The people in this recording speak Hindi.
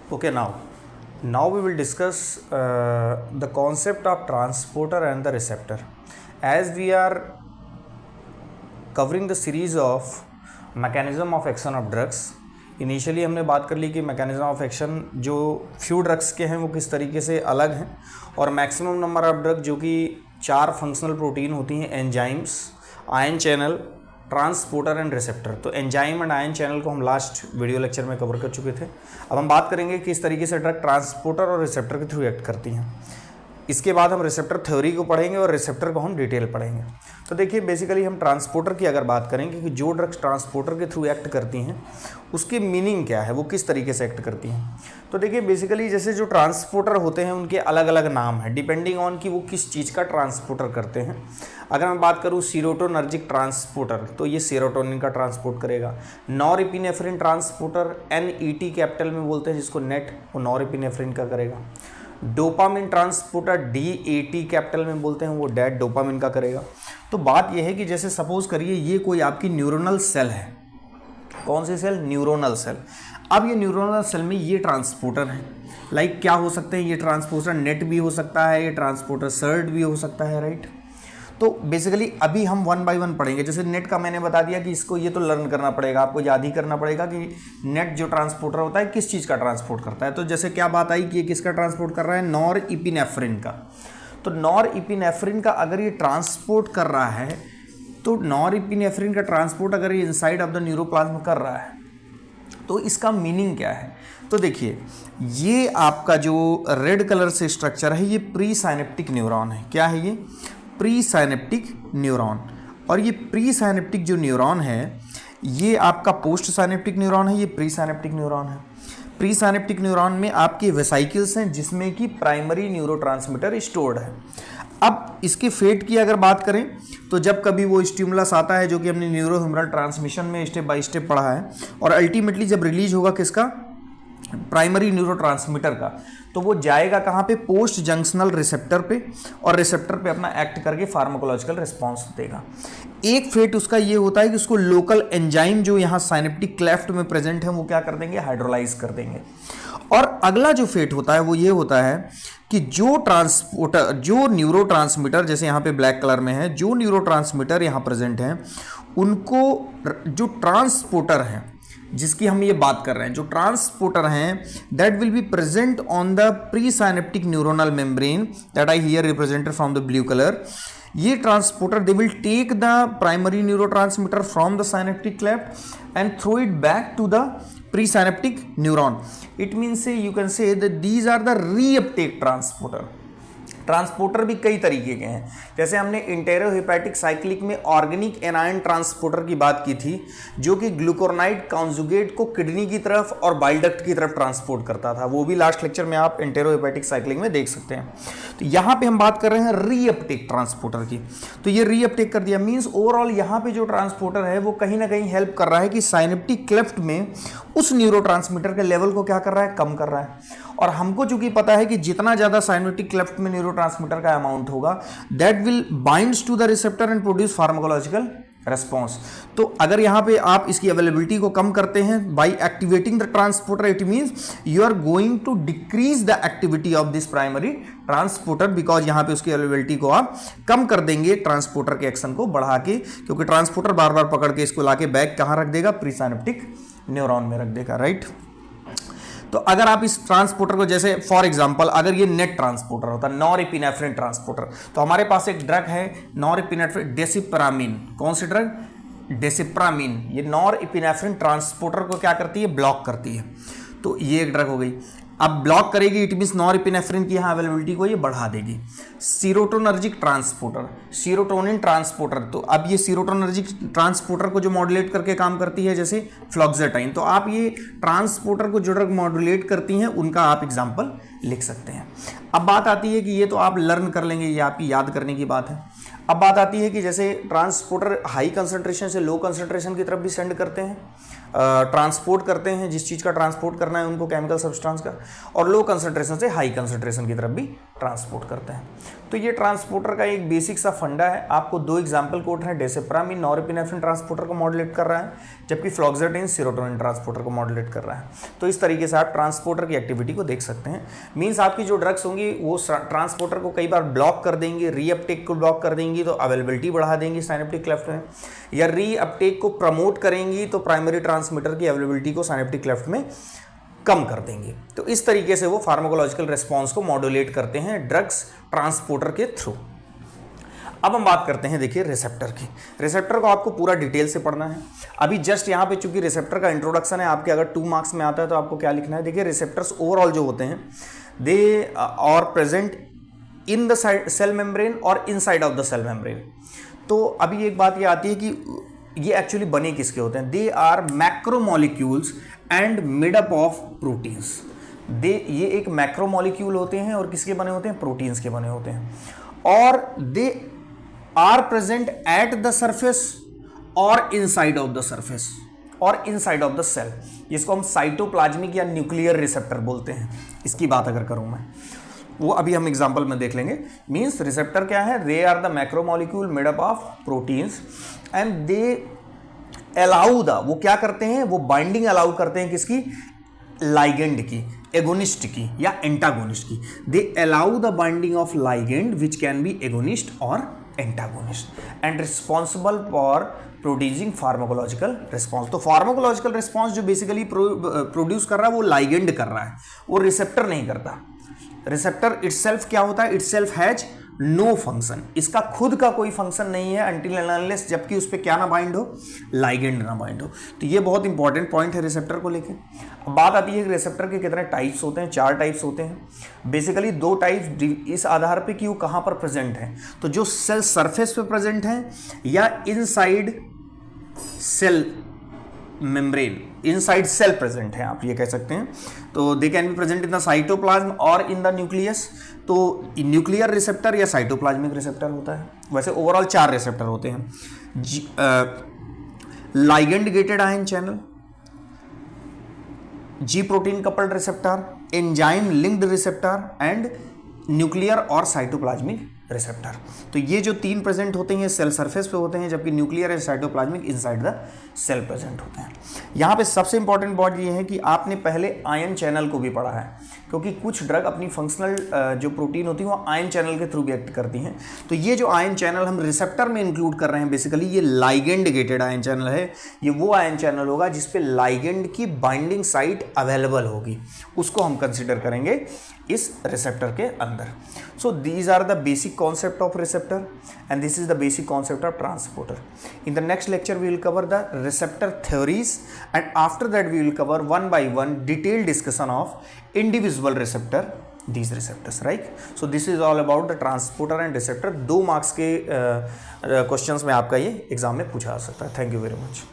Okay, now we will discuss the concept of transporter and the receptor. As we are covering the series of mechanism of action of drugs, initially हमने बात कर ली कि मैकेनिज्म ऑफ एक्शन जो फ्यू ड्रग्स के हैं वो किस तरीके से अलग हैं, और मैक्सिमम नंबर ऑफ ड्रग जो कि 4 फंक्शनल प्रोटीन होती हैं, enzymes, ion channel, transporter and receptor. तो एंजाइम एंड आयन चैनल को हम लास्ट वीडियो लेक्चर में कवर कर चुके थे। अब हम बात करेंगे कि किस तरीके से ड्रग ट्रांसपोर्टर और रिसेप्टर के थ्रू एक्ट करती हैं। इसके बाद हम रिसेप्टर थ्योरी को पढ़ेंगे और रिसेप्टर को हम डिटेल पढ़ेंगे। तो देखिए, बेसिकली हम ट्रांसपोर्टर की अगर बात करेंगे कि जो ड्रग्स ट्रांसपोर्टर के थ्रू एक्ट करती हैं उसकी मीनिंग क्या है, वो किस तरीके से एक्ट करती हैं। तो देखिए, बेसिकली जैसे जो ट्रांसपोर्टर होते हैं उनके अलग अलग नाम हैं डिपेंडिंग ऑन कि वो किस चीज़ का ट्रांसपोर्टर करते हैं। अगर मैं बात करूँ सीरोटोनर्जिक ट्रांसपोर्टर, तो ये सेरोटोनिन का ट्रांसपोर्ट करेगा। नॉरएपिनेफ्रिन ट्रांसपोर्टर, NET कैपिटल में बोलते हैं जिसको नेट, वो नॉरएपिनेफ्रिन का करेगा। डोपामिन ट्रांसपोर्टर, DAT कैपिटल में बोलते हैं, वो डैट डोपामिन का करेगा। तो बात यह है कि जैसे सपोज करिए ये कोई आपकी न्यूरोनल सेल है। कौन सी सेल? Neuronal cell. अब ये न्यूरोनल सेल में ये ट्रांसपोर्टर है। लाइक क्या हो सकते हैं ये ट्रांसपोर्टर? नेट भी हो सकता है, ये ट्रांसपोर्टर सर्ट भी हो सकता है, राइट। तो बेसिकली अभी हम 1 बाय 1 पढ़ेंगे। जैसे नेट का मैंने बता दिया कि इसको ये तो लर्न करना पड़ेगा, आपको याद ही करना पड़ेगा कि नेट जो ट्रांसपोर्टर होता है किस चीज़ का ट्रांसपोर्ट करता है। तो जैसे क्या बात आई कि ये किसका ट्रांसपोर्ट कर रहा है? नॉरएपिनेफ्रिन का। तो नॉरएपिनेफ्रिन का अगर ये ट्रांसपोर्ट कर रहा है, तो नॉरएपिनेफ्रिन का ट्रांसपोर्ट अगर ये इनसाइड ऑफ द न्यूरोप्लाज्म कर रहा है तो इसका मीनिंग क्या है? तो देखिए, ये आपका जो रेड कलर से स्ट्रक्चर है ये प्री साइनेप्टिक न्यूरॉन है। क्या है ये? Pre synaptic neuron. और ये प्री साइनेप्टिक जो न्यूरॉन है ये आपका पोस्ट साइनेप्टिक न्यूरॉन है, ये प्री साइनेप्टिक न्यूरॉन है। प्री साइनेप्टिक न्यूरॉन में आपके वेसाइकल्स हैं जिसमें कि प्राइमरी न्यूरोट्रांसमीटर स्टोर्ड है। अब इसके फेट की अगर बात करें तो जब कभी वो स्टिमुलस आता है जो कि हमने न्यूरोह्यूमरल ट्रांसमिशन में स्टेप बाय स्टेप पढ़ा है, और अल्टीमेटली जब रिलीज होगा किसका? प्राइमरी न्यूरोट्रांसमीटर का, तो वो जाएगा कहाँ पे? पोस्ट जंक्शनल रिसेप्टर पे, और रिसेप्टर पे अपना एक्ट करके फार्माकोलॉजिकल रिस्पॉन्स देगा। एक फेट उसका ये होता है कि उसको लोकल एंजाइम जो यहाँ साइनेप्टिक क्लेफ्ट में प्रेजेंट है वो क्या कर देंगे? हाइड्रोलाइज कर देंगे। और अगला जो फेट होता है वो ये होता है कि जो ट्रांसपोर्टर, जो न्यूरोट्रांसमीटर, जैसे यहाँ पे ब्लैक कलर में है, जो न्यूरोट्रांसमीटर यहाँ प्रेजेंट हैं उनको जो ट्रांसपोर्टर हैं जिसकी हम ये बात कर रहे हैं, जो ट्रांसपोर्टर हैं, that will be present on the presynaptic neuronal membrane that I here represented from the blue colour. ये transporter they will take the primary neurotransmitter from the synaptic cleft and throw it back to the presynaptic neuron. It means you can say that these are the reuptake transporter. Transporter भी कई तरीके के हैं। जैसे हमने इंटेरोहेपेटिक साइक्लिक में ऑर्गेनिक एनायन ट्रांसपोर्टर की बात की थी जो कि ग्लूकोनाइड कॉन्जुगेट को किडनी की तरफ और बाइल डक्ट की तरफ ट्रांसपोर्ट करता था। वो भी लास्ट लेक्चर में आप इंटेरोहेपेटिक साइक्लिक में देख सकते हैं। तो यहाँ पे हम बात कर रहे हैं रीअपटेक ट्रांसपोर्टर की। तो ये रीअपटेक कर दिया मीन्स ओवरऑल यहाँ पे जो ट्रांसपोर्टर है वो कहीं ना कहीं हेल्प कर रहा है कि साइनेप्टिक क्लेफ्ट में उस न्यूरोट्रांसमीटर के लेवल को क्या कर रहा है? कम कर रहा है। और हमको चूंकि पता है कि जितना ज्यादा साइनेप्टिक क्लेफ्ट में न्यूरोट्रांसमीटर का अमाउंट होगा that will binds to the receptor and produce pharmacological response. तो अगर यहाँ पे आप इसकी अवेलेबिलिटी को कम करते हैं by activating the transporter, it means you are going to decrease the activity of this primary transporter, because यहाँ पे उसकी अवेलेबिलिटी को आप कम कर देंगे ट्रांसपोर्टर के एक्शन को बढ़ा के, क्योंकि ट्रांसपोर्टर बार बार पकड़ के इसको लाके बैक कहाँ रख देगा? प्री साइनेप्टिक न्यूरॉन में रख देगा, राइट। तो अगर आप इस ट्रांसपोर्टर को, जैसे फॉर एग्जांपल अगर ये नेट ट्रांसपोर्टर होता है, नॉरएपिनेफ्रिन ट्रांसपोर्टर, तो हमारे पास एक ड्रग है नॉरएपिनेफ्रिन डेसिप्रामीन। कौन सी ड्रग? डेसिप्रामीन। ये नॉरएपिनेफ्रिन ट्रांसपोर्टर को क्या करती है? ब्लॉक करती है। तो ये एक ड्रग हो गई। अब ब्लॉक करेगी इट मींस नॉरएपिनेफ्रिन की यहाँ अवेलेबिलिटी को ये बढ़ा देगी। सीरोटोनर्जिक ट्रांसपोर्टर, सीरोटोनिन ट्रांसपोर्टर, तो अब ये सीरोटोनर्जिक ट्रांसपोर्टर को जो मॉड्यूलेट करके काम करती है जैसे फ्लॉक्सेटाइन, तो आप ये ट्रांसपोर्टर को जो ड्रग मॉड्यूलेट करती हैं उनका आप एग्जाम्पल लिख सकते हैं। अब बात आती है कि ये तो आप लर्न कर लेंगे, ये आपकी याद करने की बात है। अब बात आती है कि जैसे ट्रांसपोर्टर हाई कंसंट्रेशन से लो कंसंट्रेशन की तरफ भी सेंड करते हैं। ट्रांसपोर्ट करते हैं, जिस चीज़ का ट्रांसपोर्ट करना है उनको, केमिकल सब्सटेंस का, और लो कंसंट्रेशन से हाई कंसंट्रेशन की तरफ भी ट्रांसपोर्ट करते हैं। तो ये ट्रांसपोर्टर का एक बेसिक सा फंडा है। आपको दो एग्जाम्पल कोट है, डेसिप्रामिन नॉरएपिनेफ्रिन ट्रांसपोर्टर को मॉडुलेट कर रहा है, जबकि फ्लॉक्साटिन सेरोटोनिन ट्रांसपोर्टर को मॉडुलेट कर रहा है। तो इस तरीके से आप ट्रांसपोर्टर की एक्टिविटी को देख सकते हैं। मीन्स आपकी जो ड्रग्स होंगी वो ट्रांसपोर्टर को कई बार ब्लॉक कर देंगी, रीअपटेक को ब्लॉक कर देंगी तो अवेलेबिलिटी बढ़ा देंगी साइनेप्टिक क्लेफ्ट में, या रीअपटेक को प्रमोट करेंगी तो प्राइमरी ट्रांसमीटर की अवेलेबिलिटी को साइनेप्टिक क्लेफ्ट में कम कर देंगे। तो इस तरीके से वो फार्माकोलॉजिकल रिस्पॉन्स को मॉड्यूलेट करते हैं ड्रग्स ट्रांसपोर्टर के थ्रू। अब हम बात करते हैं, देखिए, रिसेप्टर की। रिसेप्टर को आपको पूरा डिटेल से पढ़ना है। अभी जस्ट यहाँ पे चूंकि रिसेप्टर का इंट्रोडक्शन है, आपके अगर 2 मार्क्स में आता है तो आपको क्या लिखना है, देखिए, रिसेप्टर्स ओवरऑल जो होते हैं they are present in the cell membrane और inside of the cell membrane. तो अभी एक बात ये आती है कि ये एक्चुअली बने किसके होते हैं, they are macromolecules and made up of proteins. ये एक मैक्रोमोलिक्यूल होते हैं और किसके बने होते हैं, प्रोटीन्स के बने होते हैं, और they are present at the surface और इनसाइड ऑफ द सरफेस और इनसाइड ऑफ द सेल। जिसको हम साइटोप्लाज्मिक या न्यूक्लियर रिसेप्टर बोलते हैं। इसकी बात अगर करूं मैं, वो अभी हम एग्जांपल में देख लेंगे। मींस रिसेप्टर क्या है, they are the macromolecule made up of proteins and they allow the, वो क्या करते हैं, वो बाइंडिंग अलाउ करते हैं किसकी, लाइगेंड की, एगोनिस्ट की या एंटागोनिस्ट की। They allow the binding of ligand which can be agonist और antagonist and responsible for producing pharmacological response. तो फार्माकोलॉजिकल रिस्पॉन्स जो बेसिकली प्रोड्यूस कर रहा है वो लाइगेंड कर रहा है, वो रिसेप्टर नहीं करता। रिसेप्टर इटसेल्फ क्या होता है, इटसेल्फ हैज नो फंक्शन, इसका खुद का कोई फंक्शन नहीं है अनटिल एंड अनलेस जबकि उस पर क्या ना बाइंड हो, लाइगेंड ना बाइंड हो। तो ये बहुत इंपॉर्टेंट पॉइंट है रिसेप्टर को लेके। अब बात आती है कि रिसेप्टर के कितने टाइप्स होते हैं, 4 टाइप्स होते हैं। बेसिकली 2 टाइप्स इस आधार पे कि वो कहाँ पर प्रेजेंट है, तो जो सेल सरफेस पे प्रेजेंट है या inside cell membrane, inside cell present है, आप ये कह सकते हैं। तो they can be present in the cytoplasm और इन द न्यूक्लियस। तो न्यूक्लियर रिसेप्टर या साइटोप्लाज्मिक रिसेप्टर होता है। वैसे ओवरऑल 4 रिसेप्टर होते हैं, ligand gated ion channel, G protein coupled receptor, enzyme linked receptor and nuclear और साइटोप्लाज्मिक रिसेप्टर। तो ये जो 3 प्रेजेंट होते हैं सेल सरफेस पे होते हैं, जबकि nuclear and cytoplasmic inside the cell present होते हैं। यहाँ पे सबसे इंपॉर्टेंट बात ये है कि आपने पहले आयन चैनल को भी पढ़ा है, क्योंकि कुछ ड्रग अपनी फंक्शनल जो प्रोटीन होती है वो आयन चैनल के थ्रू भी एक्ट करती हैं। तो ये जो आयन चैनल हम रिसेप्टर में इंक्लूड कर रहे हैं, बेसिकली ये लाइगेंड गेटेड आयन चैनल है। ये वो आयन चैनल होगा जिसपे लाइगेंड की बाइंडिंग साइट अवेलेबल होगी, उसको हम कंसिडर करेंगे इस रिसेप्टर के अंदर। So these are the basic concept of receptor and this is the basic concept of transporter. In the next lecture we will cover the receptor theories and after that we will cover one by one detailed discussion of individual receptor, these receptors, right? So this is all about the transporter and receptor। 2 marks के क्वेश्चंस में आपका ये एग्जाम में पूछा जा सकता है। Thank you very much.